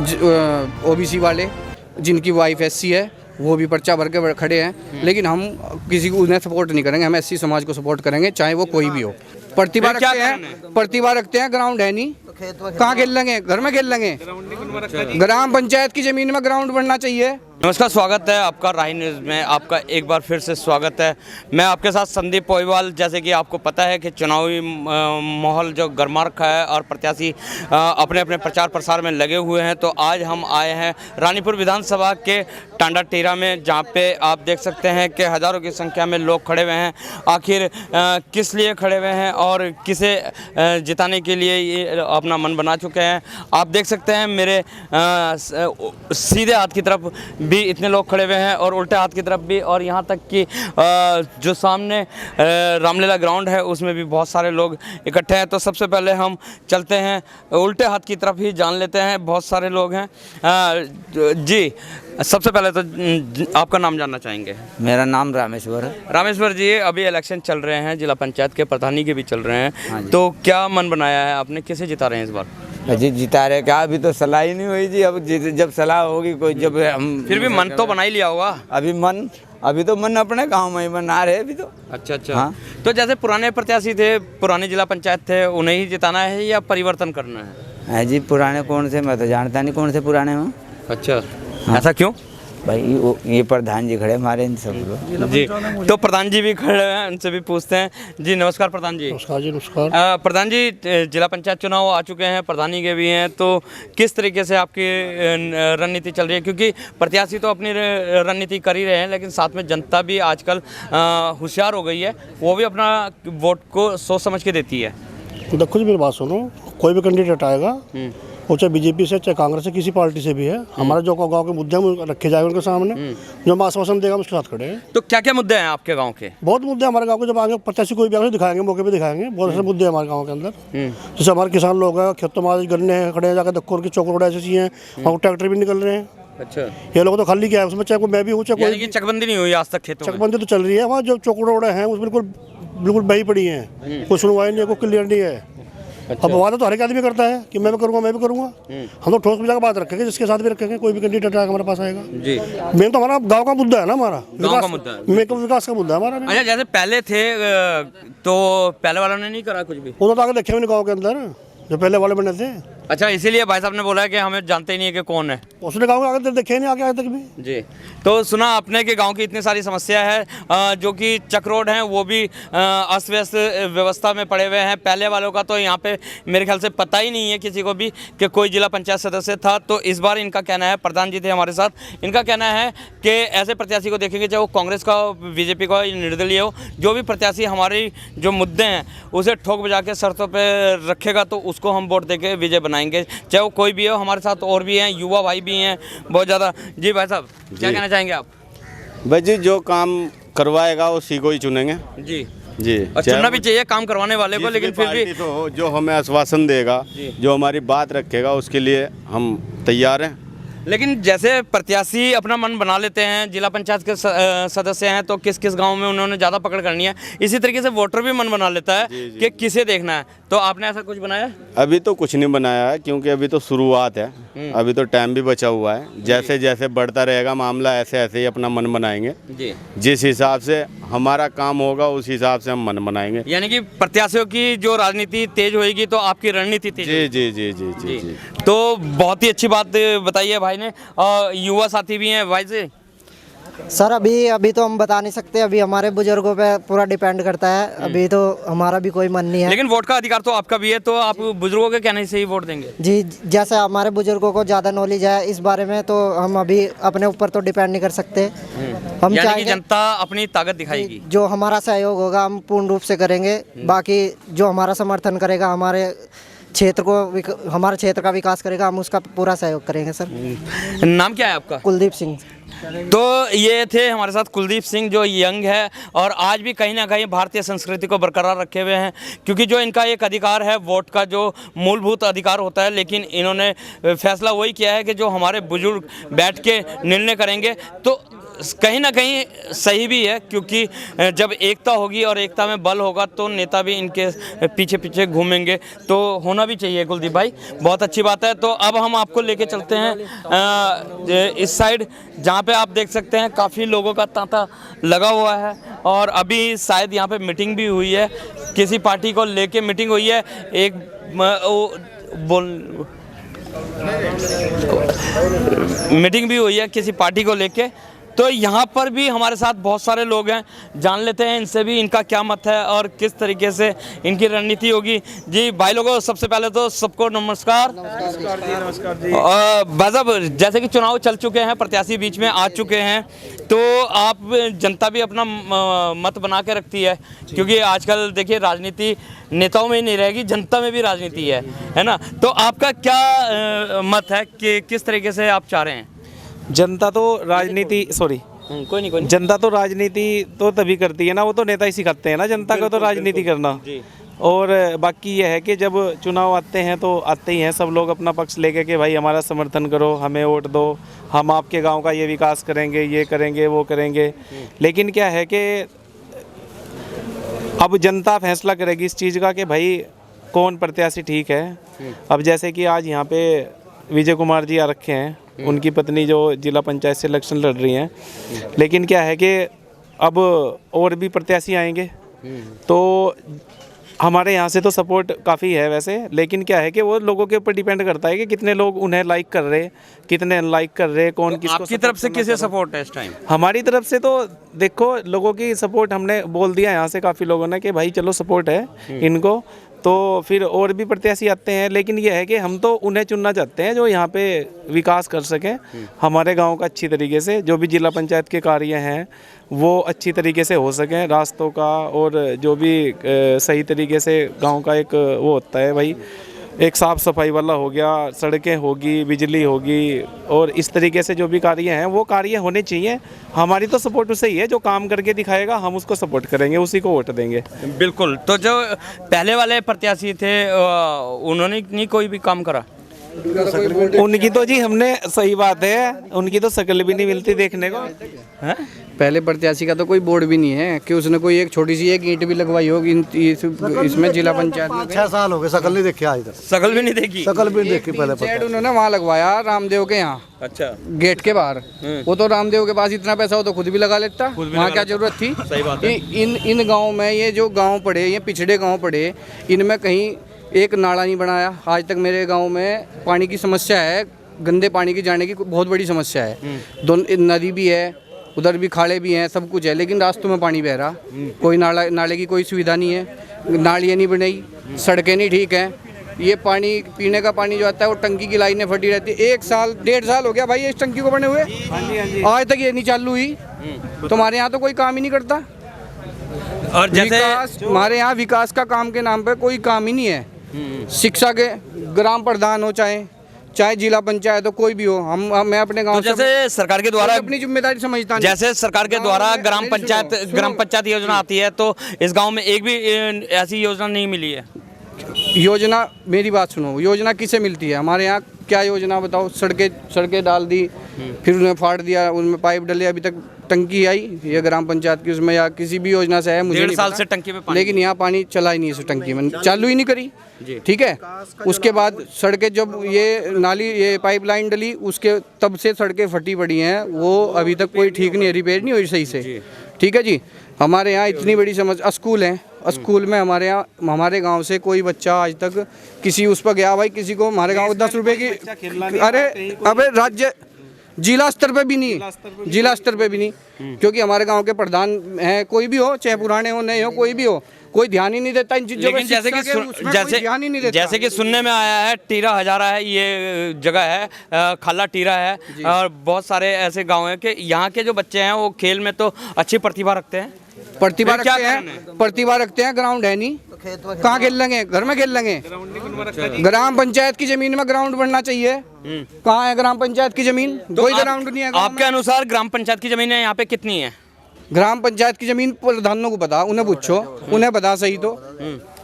OBC वाले जिनकी wife SC है वो भी पर्चा भर के खड़े हैं, लेकिन हम किसी को उन्हें सपोर्ट नहीं करेंगे, हम एससी समाज को सपोर्ट करेंगे, चाहे वो कोई भी हो। प्रतिभा रखते हैं, ग्राउंड है नहीं, कहाँ खेल लेंगे, घर में खेल लेंगे। ग्राम पंचायत की जमीन में ग्राउंड बनना चाहिए। नमस्कार, स्वागत है आपका राही न्यूज़ में। आपका एक बार फिर से स्वागत है। मैं आपके साथ संदीप पोईवाल। जैसे कि आपको पता है कि चुनावी माहौल जो गर्मा रखा है और प्रत्याशी अपने अपने प्रचार प्रसार में लगे हुए हैं, तो आज हम आए हैं रानीपुर विधानसभा के टांडा टीरा में, जहां पे आप देख सकते हैं कि हज़ारों की संख्या में लोग खड़े हुए हैं। आखिर किस लिए खड़े हुए हैं और किसे जिताने के लिए ये अपना मन बना चुके हैं, आप देख सकते हैं। मेरे सीधे हाथ की तरफ भी इतने लोग खड़े हुए हैं और उल्टे हाथ की तरफ भी, और यहाँ तक कि जो सामने रामलीला ग्राउंड है उसमें भी बहुत सारे लोग इकट्ठे हैं। तो सबसे पहले हम चलते हैं उल्टे हाथ की तरफ ही, जान लेते हैं। बहुत सारे लोग हैं। जी, सबसे पहले तो आपका नाम जानना चाहेंगे। मेरा नाम रामेश्वर है। रामेश्वर जी, अभी इलेक्शन चल रहे हैं, जिला पंचायत के प्रधानी के भी चल रहे हैं। हाँ जी। तो क्या मन बनाया है आपने, किसे जिता रहे हैं इस बार? जी जिता रहे क्या, अभी तो सलाह ही नहीं हुई जी। अब जब सलाह होगी कोई, जब हम फिर भी मन तो बना ही लिया होगा। अभी तो मन अपने गांव में ही बना रहे अभी तो। अच्छा। हाँ। तो जैसे पुराने प्रत्याशी थे, पुराने जिला पंचायत थे, उन्हें ही जिताना है या परिवर्तन करना है? जी पुराने कौन से, मैं तो जानता नहीं कौन से पुराने में। अच्छा। हाँ। ऐसा क्यों? भाई ये प्रधान जी खड़े हमारे, इन सब लोग। जी, तो प्रधान जी भी खड़े हैं, उनसे भी पूछते हैं। जी नमस्कार प्रधान जी। नमस्कार जी, नमस्कार। प्रधान जी, जिला पंचायत चुनाव आ चुके हैं, प्रधानी के भी हैं, तो किस तरीके से आपकी रणनीति चल रही है? क्योंकि प्रत्याशी तो अपनी रणनीति कर ही रहे हैं, लेकिन साथ में जनता भी आजकल होशियार हो गई है, वो भी अपना वोट को सोच समझ के देती है। देखो जी, मेरी बात सुनो, कोई भी कैंडिडेट आएगा, वो चाहे बीजेपी से, चाहे कांग्रेस से, किसी पार्टी से भी है, हमारे जो गांव के मुद्दे हैं रखे जाएंगे उनके सामने, जो हम आश्वासन देगा हम उसके साथ खड़े हैं। तो क्या क्या मुद्दे हैं आपके गांव के? बहुत मुद्दे हमारे गांव के, जब आगे प्रत्याशी कोई भी आगे दिखाएंगे, मौके पे दिखाएंगे। बहुत ऐसे मुद्दे हैं हमारे गांव के अंदर। जैसे हमारे किसान लोग हैं, खेतों में गन्ने हैं खड़े हैं, जाकर दक्कोर की चौक ऐसी हैं, वहाँ ट्रैक्टर भी निकल रहे हैं। अच्छा, ये लोग तो खाली क्या है उसमें, चाहे कोई मैं भी हूँ, चाहे कोई। चकबंदी नहीं हुई आज तक खेतों में? चकबंदी तो चल रही है, वहाँ जो चौकड़े हैं उसमें बिल्कुल बही पड़ी हैं, कोई सुनवाई नहीं है, कोई क्लियर नहीं है। अच्छा। अब वादा तो हर एक आदमी करता है कि मैं भी करूँगा। हम तो ठोस मिला के बात रखेंगे, जिसके साथ भी रखेंगे, कोई भी कैंडिडेट आएगा हमारे पास आएगा। जी, मेन तो हमारा गांव का मुद्दा है ना, हमारा विकास का मुद्दा है हमारा। अच्छा, जैसे पहले थे तो पहले वालों ने नहीं करा कुछ भी? वो तो आगे देखे हुए गाँव के अंदर जो पहले वाले बने थे। अच्छा, इसीलिए भाई साहब ने बोला है कि हमें जानते ही नहीं है कि कौन है। उसने गाँव आगे देखे नहीं आगे तक भी। जी, तो सुना आपने कि गांव की इतनी सारी समस्या है, जो कि चक रोड हैं वो भी अस्त व्यस्त व्यवस्था में पड़े हुए हैं। पहले वालों का तो यहाँ पे मेरे ख्याल से पता ही नहीं है किसी को भी कि कोई जिला पंचायत सदस्य था। तो इस बार इनका कहना है, प्रधान जी थे हमारे साथ, इनका कहना है कि ऐसे प्रत्याशी को देखेंगे, चाहे वो कांग्रेस का हो, बीजेपी का हो, निर्दलीय हो, जो भी प्रत्याशी हमारे जो मुद्दे हैं उसे ठोक बजा के शर्तों पर रखेगा, तो उसको हम वोट देके विजय बनाएंगे, चाहे वो कोई भी हो। हमारे साथ और भी हैं, युवा भाई भी हैं बहुत ज़्यादा। जी भाई साहब, क्या कहना चाहेंगे आप? भाई जी, जो काम करवाएगा उसी को ही चुनेंगे। जी, और चुनना भी चाहिए काम करवाने वाले को, लेकिन फिर भी तो जो हमें आश्वासन देगा, जो हमारी बात रखेगा, उसके लिए हम तैयार हैं। लेकिन जैसे प्रत्याशी अपना मन बना लेते हैं, जिला पंचायत के सदस्य हैं, तो किस किस गांव में उन्होंने ज़्यादा पकड़ करनी है, इसी तरीके से वोटर भी मन बना लेता है कि किसे देखना है। तो आपने ऐसा कुछ बनाया? अभी तो कुछ नहीं बनाया है, क्योंकि अभी तो शुरुआत है, अभी तो टाइम भी बचा हुआ है। जैसे जैसे बढ़ता रहेगा मामला, ऐसे ऐसे ही अपना मन बनाएंगे। जिस हिसाब से हमारा काम होगा उस हिसाब से हम मन बनाएंगे। यानी कि प्रत्याशियों की जो राजनीति तेज होगी तो आपकी रणनीति तेज। जी। तो बहुत ही अच्छी बात बताई है भाई ने। और युवा साथी भी हैं भाई से। सर अभी तो हम बता नहीं सकते, अभी हमारे बुजुर्गों पे पूरा डिपेंड करता है। अभी तो हमारा भी कोई मन नहीं है, लेकिन वोट का अधिकार तो आपका भी है, तो आप बुजुर्गों के कहने से ही वोट देंगे? जी, जैसे हमारे बुजुर्गों को ज़्यादा नॉलेज है इस बारे में, तो हम अभी अपने ऊपर तो डिपेंड नहीं कर सकते। हम चाहेंगे जनता अपनी ताकत दिखाएगी, जो हमारा सहयोग होगा हम पूर्ण रूप से करेंगे। बाकी जो हमारा समर्थन करेगा, हमारे क्षेत्र का विकास करेगा, हम उसका पूरा सहयोग करेंगे। सर नाम क्या है आपका? कुलदीप सिंह। तो ये थे हमारे साथ कुलदीप सिंह, जो यंग है और आज भी कहीं ना कहीं भारतीय संस्कृति को बरकरार रखे हुए हैं, क्योंकि जो इनका एक अधिकार है, वोट का जो मूलभूत अधिकार होता है, लेकिन इन्होंने फैसला वही किया है कि जो हमारे बुजुर्ग बैठ के निर्णय करेंगे, तो कहीं ना कहीं सही भी है, क्योंकि जब एकता होगी और एकता में बल होगा तो नेता भी इनके पीछे पीछे घूमेंगे, तो होना भी चाहिए। कुलदीप भाई बहुत अच्छी बात है। तो अब हम आपको लेके चलते हैं इस साइड, जहाँ पे आप देख सकते हैं काफ़ी लोगों का तांता लगा हुआ है और अभी शायद यहाँ पे मीटिंग भी हुई है, किसी पार्टी को लेके मीटिंग हुई है। एक मीटिंग भी हुई है किसी पार्टी को लेके। तो यहाँ पर भी हमारे साथ बहुत सारे लोग हैं, जान लेते हैं इनसे भी इनका क्या मत है और किस तरीके से इनकी रणनीति होगी। जी भाई लोगों, सबसे पहले तो सबको नमस्कार। नमस्कार जी। बाज़ब, जैसे कि चुनाव चल चुके हैं, प्रत्याशी बीच में आ चुके हैं, तो आप जनता भी अपना मत बना के रखती है, क्योंकि आजकल देखिए राजनीति नेताओं में ही नहीं रहेगी, जनता में भी राजनीति है ना। तो आपका क्या मत है कि किस तरीके से आप चाह रहे हैं? जनता तो राजनीति कोई नहीं। जनता तो राजनीति तो तभी करती है ना, वो तो नेता ही सिखाते हैं ना जनता को तो राजनीति करना। और बाकी यह है कि जब चुनाव आते हैं तो आते ही हैं सब लोग अपना पक्ष लेके कि भाई हमारा समर्थन करो, हमें वोट दो, हम आपके गांव का ये विकास करेंगे, ये करेंगे, वो करेंगे। लेकिन क्या है कि अब जनता फैसला करेगी इस चीज़ का कि भाई कौन प्रत्याशी ठीक है। अब जैसे कि आज यहाँ पे विजय कुमार जी आ रखे हैं, उनकी पत्नी जो जिला पंचायत से इलेक्शन लड़ रही हैं, लेकिन क्या है कि अब और भी प्रत्याशी आएंगे, तो हमारे यहाँ से तो सपोर्ट काफ़ी है वैसे, लेकिन क्या है कि वो लोगों के ऊपर डिपेंड करता है कि कितने लोग उन्हें लाइक कर रहे हैं, कितने अनलाइक कर रहे हैं, कौन किसको। आपकी तरफ से किसे सपोर्ट है इस टाइम? हमारी तरफ से तो देखो लोगों की सपोर्ट हमने बोल दिया यहाँ से काफ़ी लोगों ने कि भाई चलो सपोर्ट है इनको, तो फिर और भी प्रत्याशी आते हैं। लेकिन ये है कि हम तो उन्हें चुनना चाहते हैं जो यहाँ पे विकास कर सकें हमारे गांव का अच्छी तरीके से, जो भी जिला पंचायत के कार्य हैं वो अच्छी तरीके से हो सकें, रास्तों का और जो भी सही तरीके से गांव का एक वो होता है भाई, एक साफ़ सफाई वाला हो गया, सड़कें होगी, बिजली होगी, और इस तरीके से जो भी कार्य हैं वो कार्य होने चाहिए। हमारी तो सपोर्ट उसे ही है, जो काम करके दिखाएगा हम उसको सपोर्ट करेंगे, उसी को वोट देंगे। बिल्कुल। तो जो पहले वाले प्रत्याशी थे उन्होंने नहीं कोई भी काम करा? उनकी तो जी हमने, सही बात है, उनकी तो शक्ल भी नहीं मिलती देखने को। है? पहले प्रत्याशी का तो कोई बोर्ड भी नहीं है कि उसने कोई एक छोटी सी एक ईंट भी लगवाई होगी इसमें जिला पंचायत में। 6 साल हो गए, शकल नहीं देखी आज तक, शकल भी नहीं देखी? शकल भी नहीं देखी। पहले शेड उन्होंने वहाँ लगवाया रामदेव के यहाँ, अच्छा, गेट के बाहर। वो तो रामदेव के पास इतना पैसा हो तो खुद भी लगा लेता, वहाँ क्या जरूरत थी? सही बात है। इन गाँव में, ये जो गाँव पड़े, ये पिछड़े गाँव पड़े, इनमें कहीं एक नाला नहीं बनाया आज तक। मेरे गांव में पानी की समस्या है, गंदे पानी की जाने की बहुत बड़ी समस्या है। दोनों नदी भी है, उधर भी खाड़े भी हैं, सब कुछ है, लेकिन रास्तों में पानी बह रहा, कोई नाले की कोई सुविधा नहीं है, नालियाँ नहीं बनाई, सड़कें नहीं ठीक हैं। ये पानी, पीने का पानी जो आता है वो टंकी की लाइनें फटी रहती है। 1 साल 1.5 साल हो गया भाई इस टंकी को बने हुए, आज तक ये नहीं चालू हुई। तुम्हारे यहाँ तो कोई काम ही नहीं करता। और जैसे हमारे यहाँ विकास का काम के नाम पे कोई काम ही नहीं है। शिक्षा के ग्राम प्रधान हो, चाहे जिला पंचायत हो, कोई भी हो, मैं अपने गांव तो जैसे सरकार के द्वारा अपनी जिम्मेदारी समझता नहीं। जैसे सरकार के द्वारा ग्राम पंचायत योजना आती है, तो इस गांव में एक भी ऐसी योजना नहीं मिली है। योजना, मेरी बात सुनो, योजना किसे मिलती है? हमारे यहाँ क्या योजना बताओ? सड़कें डाल दी, फिर उन्हें फाड़ दिया, उनमें पाइप डले, अभी तक टंकी आई ये ग्राम पंचायत की उसमें या किसी भी योजना से है मुझे नहीं 1.5 साल पता। से टंकी में पानी, लेकिन यहाँ पानी चला ही नहीं, इस टंकी में चालू ही नहीं करी। ठीक है, उसके बाद सड़कें, जब ये नाली, ये पाइपलाइन डली, उसके तब से सड़कें फटी पड़ी हैं, वो अभी तक कोई ठीक नहीं है, रिपेयर नहीं हुई सही से। ठीक है जी। हमारे यहाँ इतनी बड़ी समस्या, स्कूल है, स्कूल में हमारे यहाँ, हमारे गांव से कोई बच्चा आज तक किसी उस पर गया भाई, किसी को हमारे गांव 10 रुपए की, अरे अबे राज्य जिला स्तर पे भी नहीं, जिला स्तर पे भी नहीं, क्योंकि हमारे गांव के प्रधान हैं, कोई भी हो, चाहे पुराने हो नए हो, कोई भी हो, कोई ध्यान ही नहीं देता इन चीजों लेकिन जैसे कि सुनने में आया है टीरा हजारा है ये जगह है, खाला टीरा है, और बहुत सारे ऐसे गांव हैं कि यहाँ के जो बच्चे हैं वो खेल में तो अच्छी प्रतिभा रखते हैं, प्रतिभा रखते हैं, ग्राउंड है नहीं, कहाँ खेल लेंगे? घर में खेल लेंगे? ग्राम पंचायत की जमीन में ग्राउंड बनना चाहिए, कहाँ है ग्राम पंचायत की जमीन? कोई ग्राउंड नहीं है। आपके अनुसार ग्राम पंचायत की जमीन यहाँ पे कितनी है? ग्राम पंचायत की जमीन प्रधानों को पता, उन्हें पूछो, उन्हें पता सही तो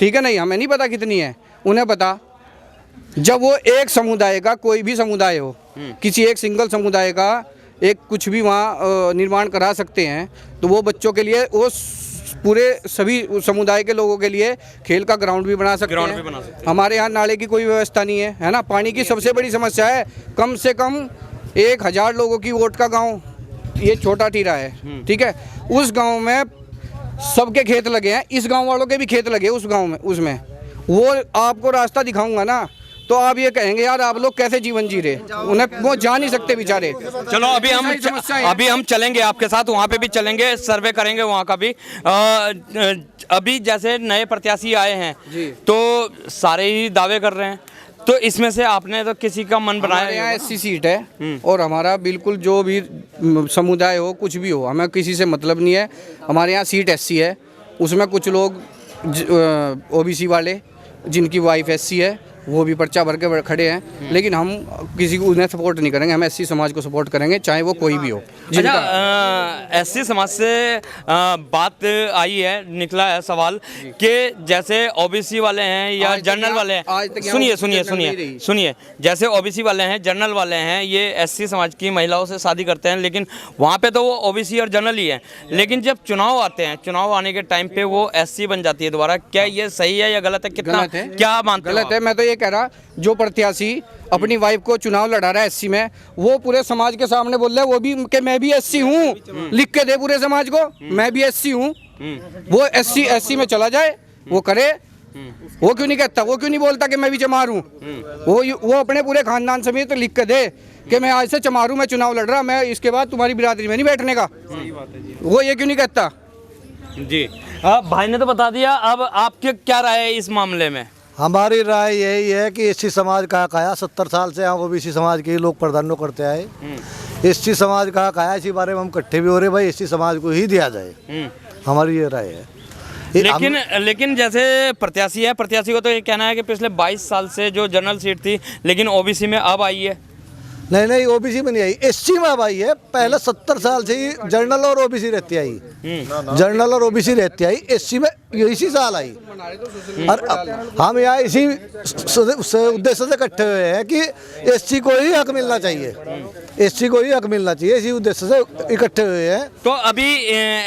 ठीक है, नहीं हमें नहीं पता कितनी है, उन्हें पता। जब वो एक समुदाय का, कोई भी समुदाय हो, किसी एक सिंगल समुदाय का एक कुछ भी वहाँ निर्माण करा सकते हैं, तो वो बच्चों के लिए वो पूरे सभी समुदाय के लोगों के लिए खेल का ग्राउंड भी बना सकते हैं। हमारे यहाँ नाले की कोई व्यवस्था नहीं है ना। पानी की सबसे बड़ी समस्या है। कम से कम 1000 लोगों की वोट का गांव ये छोटा टीरा है, ठीक है। उस गांव में सबके खेत लगे हैं, इस गांव वालों के भी खेत लगे उस गांव में। उसमें वो आपको रास्ता दिखाऊंगा ना, तो आप ये कहेंगे यार आप लोग कैसे जीवन जी रहे, उन्हें वो जा नहीं सकते बेचारे। चलो अभी हम चलेंगे आपके साथ, वहाँ पे भी चलेंगे, सर्वे करेंगे वहाँ का भी। अभी जैसे नए प्रत्याशी आए हैं तो सारे ही दावे कर रहे हैं, तो इसमें से आपने तो किसी का मन बनाया? हमारे यहाँ SC सीट है और हमारा बिल्कुल जो भी समुदाय हो कुछ भी हो, हमें किसी से मतलब नहीं है। हमारे यहाँ सीट SC है, उसमें कुछ लोग OBC वाले जिनकी वाइफ SC है वो भी पर्चा भर के खड़े हैं, लेकिन हम किसी को उन्हें सपोर्ट नहीं करेंगे। हम SC समाज को सपोर्ट करेंगे, चाहे वो कोई भी हो। अच्छा, SC समाज से बात आई है, निकला है सवाल कि जैसे OBC वाले हैं या जनरल वाले हैं, सुनिए, जैसे OBC वाले हैं, जनरल वाले हैं, ये SC समाज की महिलाओं से शादी करते हैं, लेकिन वहाँ पे तो वो OBC और जनरल ही है। लेकिन जब चुनाव आते हैं, चुनाव आने के टाइम पे वो SC बन जाती है दोबारा। क्या ये सही है या गलत है? कितना गलत है। क्या मानते हो? गलत है। मैं तो ये कह रहा, जो प्रत्याशी अपनी वाइफ को चुनाव लड़ा रहा है SC में, वो पूरे समाज के सामने बोल रहा है वो भी कि मैं भी SC हूँ, लिख के दे पूरे समाज को मैं भी SC हूँ। वो SC में चला जाए, वो करे। वो क्यों नहीं कहता, वो क्यों नहीं बोलता कि मैं भी चमार हूँ? वो अपने पूरे खानदान समेत लिख के दे कि मैं आज से चमार हूँ, मैं चुनाव लड़ रहा, मैं इसके बाद तुम्हारी बिरादरी में नहीं बैठने का। वो ये क्यों नहीं कहता? जी भाई ने तो बता दिया, अब आपके क्या राय है इस मामले में? हमारी राय यही है कि SC समाज का हक आया, 70 साल से हम OBC समाज के ही लोग प्रधानों करते आए। SC समाज का हक आया, इसी बारे में हम इकट्ठे भी हो रहे भाई, SC समाज को ही दिया जाए। हमारी ये राय है। लेकिन जैसे प्रत्याशी है, प्रत्याशी को तो ये कहना है कि पिछले 22 साल से जो जनरल सीट थी, लेकिन OBC में अब आई है। नहीं, OBC में नहीं आई, SC में अब आई है। पहले 70 साल से ही जनरल और OBC रहती आई, जनरल और OBC रहती आई, SC में इसी साल आई। और हम यहाँ इसी उद्देश्य से इकट्ठे हुए हैं कि SC को ही हक मिलना चाहिए, SC को ही हक मिलना चाहिए, इसी उद्देश्य से इकट्ठे हुए हैं। तो अभी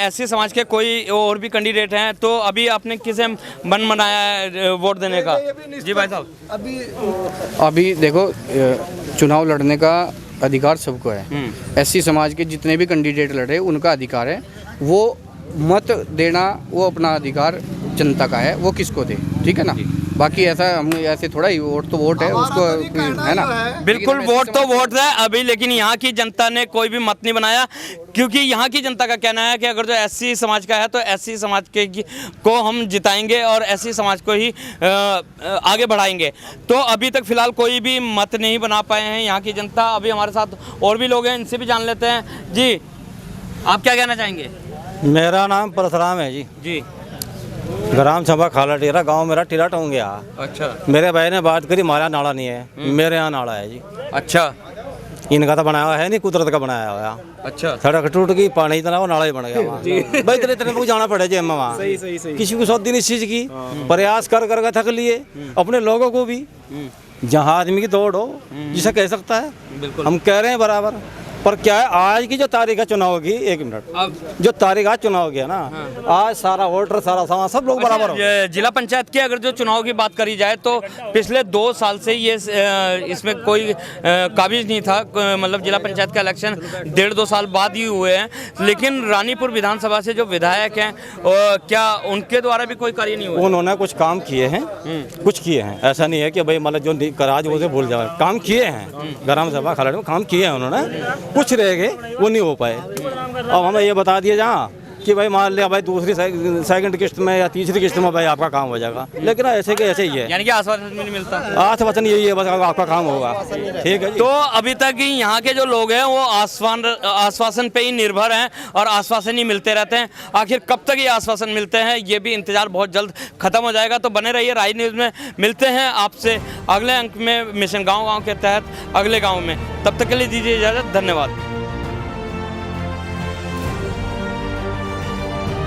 SC समाज के कोई और भी कैंडिडेट हैं, तो अभी आपने किसे मन बनाया है वोट देने का? जी भाई साहब। अभी देखो, चुनाव लड़ने का अधिकार सबको है। SC समाज के जितने भी कैंडिडेट लड़े उनका अधिकार है, वो मत देना वो अपना अधिकार जनता का है, वो किसको दे, ठीक है ना। बाकी ऐसा हम ऐसे थोड़ा ही वोट तो वोट है उसको, है ना। बिल्कुल, वोट तो वोट है अभी, लेकिन यहाँ की जनता ने कोई भी मत नहीं बनाया, क्योंकि यहाँ की जनता का कहना है कि अगर जो SC समाज का है तो SC समाज के को हम जिताएंगे और SC समाज को ही आगे बढ़ाएंगे। तो अभी तक फिलहाल कोई भी मत नहीं बना पाए हैं यहाँ की जनता। अभी हमारे साथ और भी लोग हैं, इनसे भी जान लेते हैं। जी, आप क्या कहना चाहेंगे? मेरा नाम परशुराम है जी। ग्राम सभा खाला टीरा, गांव मेरा टीरा टोंगिया। अच्छा। मेरे भाई ने बात करी, हमारे यहाँ नाला नहीं है, मेरे यहाँ नाला है जी। अच्छा। इनका तो बनाया हुआ है नहीं, कुदरत का बनाया हुआ। अच्छा। सड़क टूट गई, पानी इतना वो नाला ही बन गया वहाँ। भाई इतने को जाना पड़े जेम वहाँ। सही। किसी को 100 दिन इस चीज़ की प्रयास कर थक लिए, अपने लोगों को भी। जहाँ आदमी की दौड़ हो, जिसे कह सकता है, हम कह रहे हैं बराबर। पर क्या है, आज की जो तारीख है चुनाव की, 1 मिनट, जो तारीख आज चुनाव की है ना, आज सारा वोटर, सारा समाज, सब लोग बराबर हो। जिला पंचायत की अगर जो चुनाव की बात करी जाए तो पिछले 2 साल से ये इसमें कोई काबिज नहीं था, मतलब जिला पंचायत का इलेक्शन 1.5-2 साल बाद ही हुए हैं। लेकिन रानीपुर विधानसभा से जो विधायक हैं, क्या उनके द्वारा भी कोई कार्य नहीं हुआ? उन्होंने कुछ काम किए हैं, कुछ किए हैं, ऐसा नहीं है कि भाई मतलब जो कराज वो से भूल जाए, काम किए हैं। ग्राम सभा खलाड़ी में काम किए हैं उन्होंने, कुछ रह गए वो नहीं हो पाए। अब हमें ये बता दिया जहाँ कि भाई मान लिया भाई दूसरी सेकंड किस्त में या तीसरी किस्त में भाई आपका काम हो जाएगा, लेकिन ऐसे के ऐसे ही है, यानी कि आश्वासन नहीं मिलता। आश्वासन यही है बस आपका काम होगा, ठीक है। तो अभी तक यहाँ के जो लोग हैं वो आश्वासन पे ही निर्भर हैं और आश्वासन ही मिलते रहते हैं। आखिर कब तक ये आश्वासन मिलते हैं, ये भी इंतजार बहुत जल्द खत्म हो जाएगा। तो बने रहिए राज न्यूज़ में, मिलते हैं आपसे अगले अंक में मिशन गाँव के तहत अगले गाँव में। तब तक के लिए दीजिए इजाज़त, धन्यवाद।